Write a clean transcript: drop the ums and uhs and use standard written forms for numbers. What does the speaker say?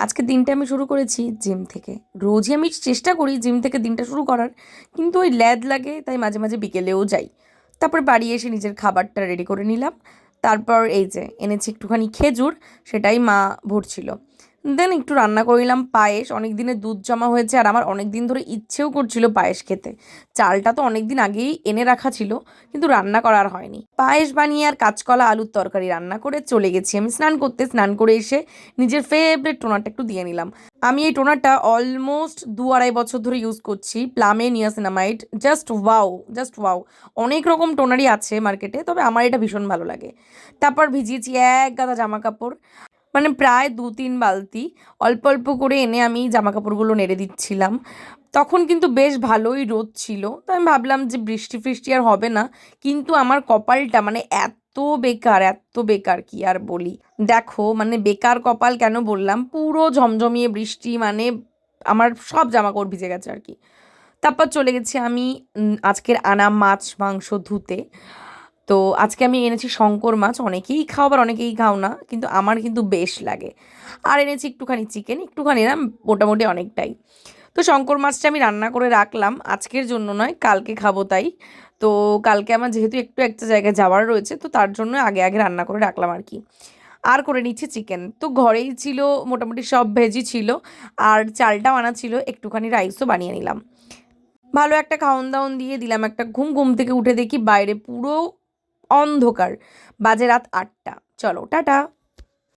আজকে দিনটা আমি শুরু করেছি জিম থেকে। রোজই আমি চেষ্টা করি জিম থেকে দিনটা শুরু করার, কিন্তু ওই ল্যাদ লাগে, তাই মাঝে মাঝে বিকেলেও যাই। তারপর বাড়ি এসে নিজের খাবারটা রেডি করে নিলাম। তারপর এই যে এনেছি একটুখানি খেজুর, সেটাই মা ভরছিল। দেন একটু রান্না করে নিলাম পায়েস। অনেক দিনের দুধ জমা হয়েছে, আর আমার অনেক দিন ধরে ইচ্ছেও করছিল পায়েস খেতে। চালটা তো অনেক দিন আগেই এনে রাখা ছিল, কিন্তু রান্না করার হয়নি। পায়েস বানিয়ে আর কাঁচকলা আলুর তরকারি রান্না করে চলে গেছি আমি স্নান করতে। স্নান করে এসে নিজের ফেভারিট টোনারটা একটু দিয়ে নিলাম। আমি এই টোনারটা অলমোস্ট 2-2.5 বছর ধরে ইউজ করছি, প্লামে niacinamide. Just wow, just wow. অনেক রকম টোনারই আছে মার্কেটে, তবে আমার এটা ভীষণ ভালো লাগে। তারপর ভিজিয়েছি এক গাদা জামা কাপড়, মানে প্রায় 2-3 বালতি। অল্প অল্প করে এনে আমি জামা কাপড়গুলো নেড়ে দিচ্ছিলাম। তখন কিন্তু বেশ ভালোই রোদ ছিল, তো আমি ভাবলাম যে বৃষ্টি ফৃষ্টি আর হবে না। কিন্তু আমার কপালটা মানে এত বেকার, এত বেকার কি আর বলি। দেখো মানে বেকার কপাল কেন বললাম, পুরো ঝমঝমিয়ে বৃষ্টি, মানে আমার সব জামা কাপড় ভিজে গেছে আর কি। তারপর চলে গেছি আমি আজকের আনা মাছ মাংস ধুতে। তো আজকে আমি এনেছি শঙ্কর মাছ। অনেকেই খাও আবার অনেকেই খাও না, কিন্তু আমার কিন্তু বেশ লাগে। আর এনেছি একটুখানি চিকেন, একটুখানি না, মোটামুটি অনেকটাই। তো শঙ্কর মাছটা আমি রান্না করে রাখলাম, আজকের জন্য নয়, কালকে খাবো তাই। তো কালকে আমার যেহেতু একটু একটা জায়গায় যাওয়ার রয়েছে, তো তার জন্য আগে আগে রান্না করে রাখলাম আর কি। আর করে নিচ্ছি চিকেন, তো ঘরেই ছিল, মোটামুটি সব ভেজই ছিল। আর চালটাও আনা ছিল, একটুখানি রাইসও বানিয়ে নিলাম। ভালো একটা খাওন দাওন দিয়ে দিলাম একটা ঘুম। ঘুম থেকে উঠে দেখি বাইরে পুরো অন্ধকার। বাজে রাত 8টা। চলো টাটা।